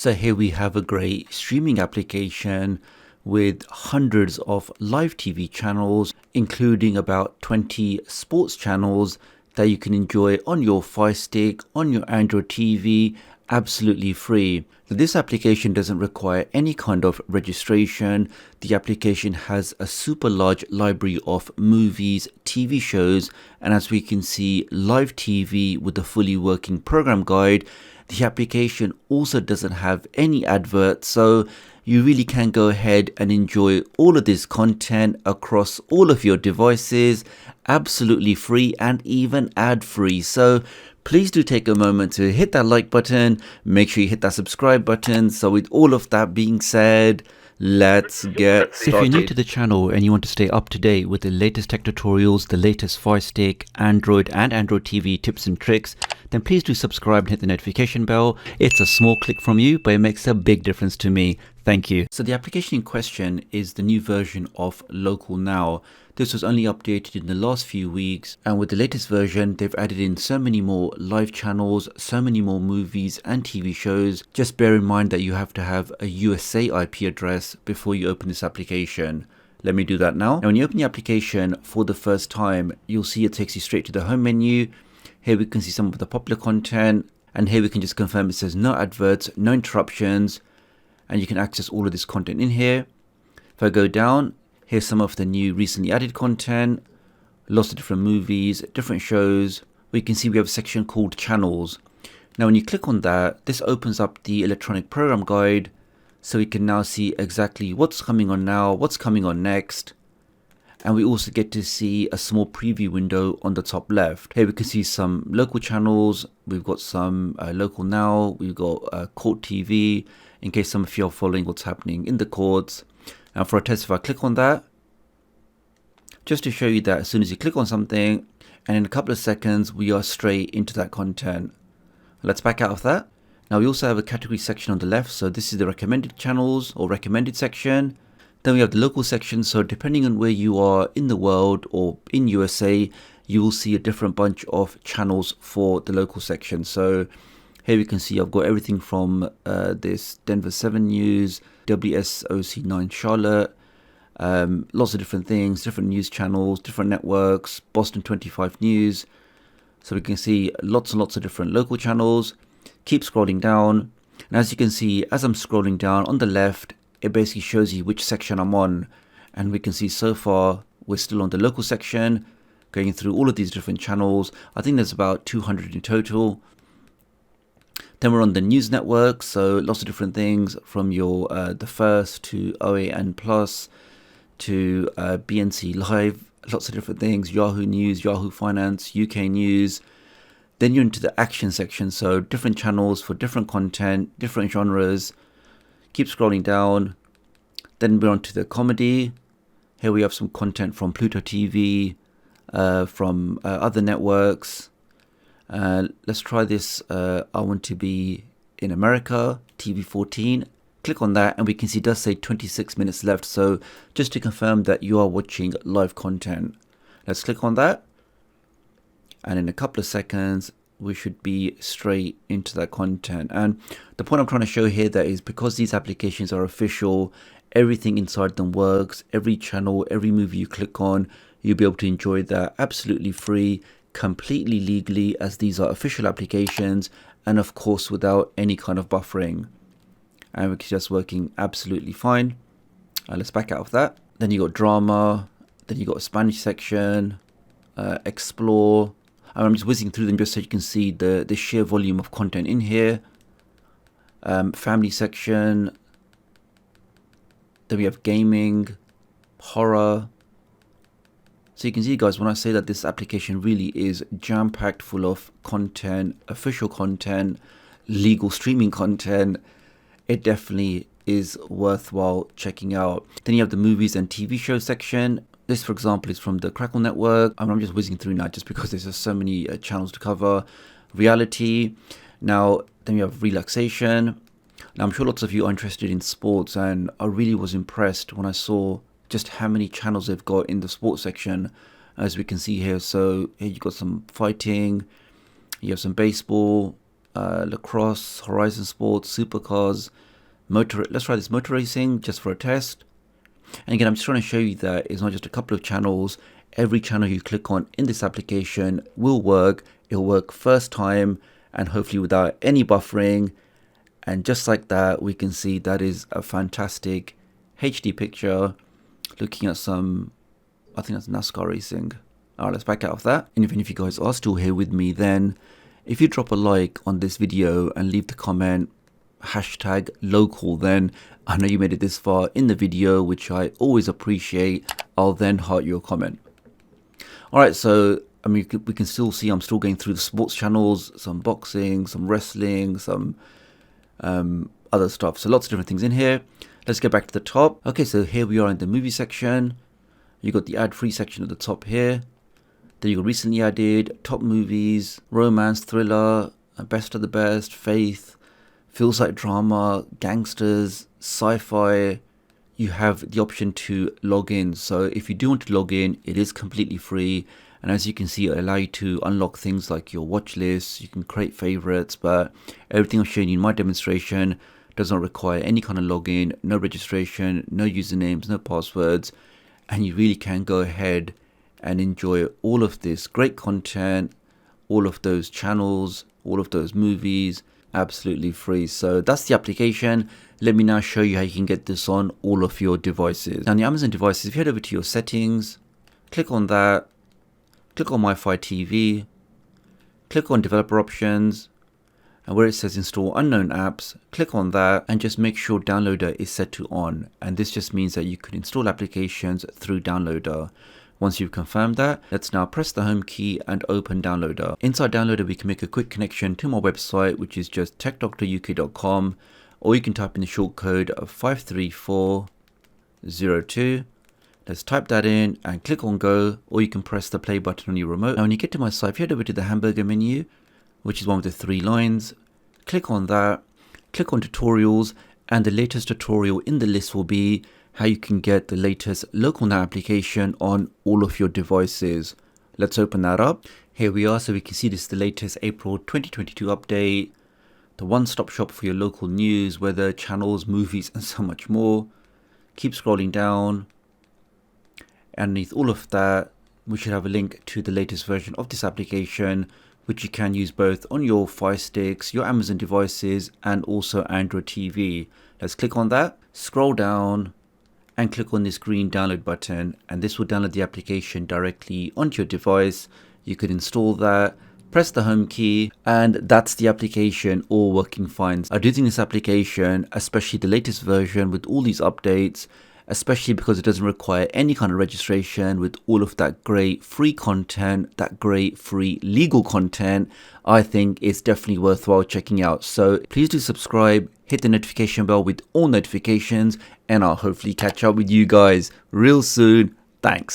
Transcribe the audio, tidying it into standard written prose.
So here we have a great streaming application with hundreds of live TV channels, including about 20 sports channels that you can enjoy on your Firestick, on your Android TV, absolutely free. This application doesn't require any kind of registration. The application has a super large library of movies, TV shows, and as we can see, live TV with a fully working program guide. The application also doesn't have any adverts, so you really can go ahead and enjoy all of this content across all of your devices, absolutely free and even ad-free. So please do take a moment to hit that like button, make sure you hit that subscribe button. So with all of that being said, let's get started. If you're new to the channel and you want to stay up to date with the latest tech tutorials, the latest Firestick, Android and Android TV tips and tricks, then please do subscribe and hit the notification bell. It's a small click from you, but it makes a big difference to me. Thank you. So the application in question is the new version of Local Now. This was only updated in the last few weeks, and with the latest version, they've added in so many more live channels, so many more movies and TV shows. Just bear in mind that you have to have a USA IP address before you open this application. Let me do that now. Now, when you open the application for the first time, you'll see it takes you straight to the home menu. Here we can see some of the popular content, and here we can just confirm it says no adverts, no interruptions, and you can access all of this content in here. If I go down, here's some of the new recently added content, lots of different movies, different shows. We can see we have a section called channels. Now when you click on that, this opens up the electronic program guide, so we can now see exactly what's coming on now, what's coming on next. And we also get to see a small preview window on the top left. Here we can see some local channels. We've got some Local Now. We've got Court TV, in case some of you are following what's happening in the courts. And for a test, if I click on that, just to show you that as soon as you click on something, and in a couple of seconds, we are straight into that content. Let's back out of that. Now we also have a category section on the left. So this is the recommended channels or recommended section. Then we have the local section. So depending on where you are in the world or in USA, you will see a different bunch of channels for the local section. So here we can see I've got everything from this Denver 7 News, WSOC 9 Charlotte, lots of different things, different news channels, different networks, Boston 25 News. So we can see lots and lots of different local channels. Keep scrolling down. And as you can see, as I'm scrolling down on the left, it basically shows you which section I'm on. And we can see so far, we're still on the local section, going through all of these different channels. I think there's about 200 in total. Then we're on the news network, so lots of different things from your The First to OAN Plus to BNC Live, lots of different things, Yahoo News, Yahoo Finance, UK News. Then you're into the action section, so different channels for different content, different genres. Keep scrolling down. Then we're on to the comedy. Here we have some content from Pluto TV, from other networks. Let's try this. I Want to Be in America, TV 14. Click on that and we can see it does say 26 minutes left. So just to confirm that you are watching live content. Let's click on that. And in a couple of seconds, we should be straight into that content. And the point I'm trying to show here that is because these applications are official, everything inside them works. Every channel, every movie you click on, you'll be able to enjoy that absolutely free, completely legally, as these are official applications, and of course without any kind of buffering. And it's just working absolutely fine. Let's back out of that. Then you got drama, then you got a Spanish section, explore. I'm just whizzing through them just so you can see the sheer volume of content in here. Family section. Then we have gaming, horror. So you can see, guys, when I say that this application really is jam-packed full of content, official content, legal streaming content, it definitely is worthwhile checking out. Then you have the movies and TV show section. This, for example, is from the Crackle Network. I'm just whizzing through now just because there's just so many channels to cover. Reality. Now, then you have relaxation. Now, I'm sure lots of you are interested in sports, and I really was impressed when I saw just how many channels they've got in the sports section, as we can see here. So here you've got some fighting, you have some baseball, lacrosse, horizon sports, supercars, motor. Let's try this motor racing just for a test. And again, I'm just trying to show you that it's not just a couple of channels. Every channel you click on in this application will work. It'll work first time and hopefully without any buffering. And just like that, we can see that is a fantastic HD picture looking at some, I think that's NASCAR racing. All right, let's back out of that. And even if you guys are still here with me, then if you drop a like on this video and leave the comment hashtag local, then I know you made it this far in the video, which I always appreciate. I'll then heart your comment. All right, so I mean, we can still see I'm still going through the sports channels, some boxing, some wrestling, some other stuff. So lots of different things in here. Let's get back to the top. Okay, so here we are in the movie section. You got the ad-free section at the top here. Then you got recently added, top movies, romance, thriller, best of the best, faith, feels like drama, gangsters, sci-fi. You have the option to log in. So if you do want to log in, it is completely free. And as you can see, it'll allow you to unlock things like your watch lists. You can create favorites, but everything I'm showing you in my demonstration does not require any kind of login, no registration, no usernames, no passwords. And you really can go ahead and enjoy all of this great content, all of those channels, all of those movies, absolutely free. So that's the application. Let me now show you how you can get this on all of your devices. Now on the Amazon devices, if you head over to your settings, click on that, click on Wi-Fi TV, click on developer options, and where it says install unknown apps, click on that and just make sure downloader is set to on. And this just means that you can install applications through downloader. Once you've confirmed that, let's now press the home key and open downloader. Inside downloader, we can make a quick connection to my website, which is just tdoctoruk.com, or you can type in the short code of 53402. Let's type that in and click on go, or you can press the play button on your remote. Now when you get to my site, if you head over to the hamburger menu, which is one with the 3 lines, click on that, click on tutorials, and the latest tutorial in the list will be how you can get the latest local now application on all of your devices. Let's open that up. Here we are, so we can see this is the latest April 2022 update, the one-stop shop for your local news, weather, channels, movies, and so much more. Keep scrolling down. Underneath all of that, we should have a link to the latest version of this application, which you can use both on your Firesticks, your Amazon devices, and also Android TV. Let's click on that, scroll down, and click on this green download button, and this will download the application directly onto your device. You could install that, press the home key, and that's the application all working fine. I do think this application, especially the latest version with all these updates, especially because it doesn't require any kind of registration, with all of that great free content, that great free legal content, I think it's definitely worthwhile checking out. So please do subscribe, hit the notification bell with all notifications, and I'll hopefully catch up with you guys real soon. Thanks.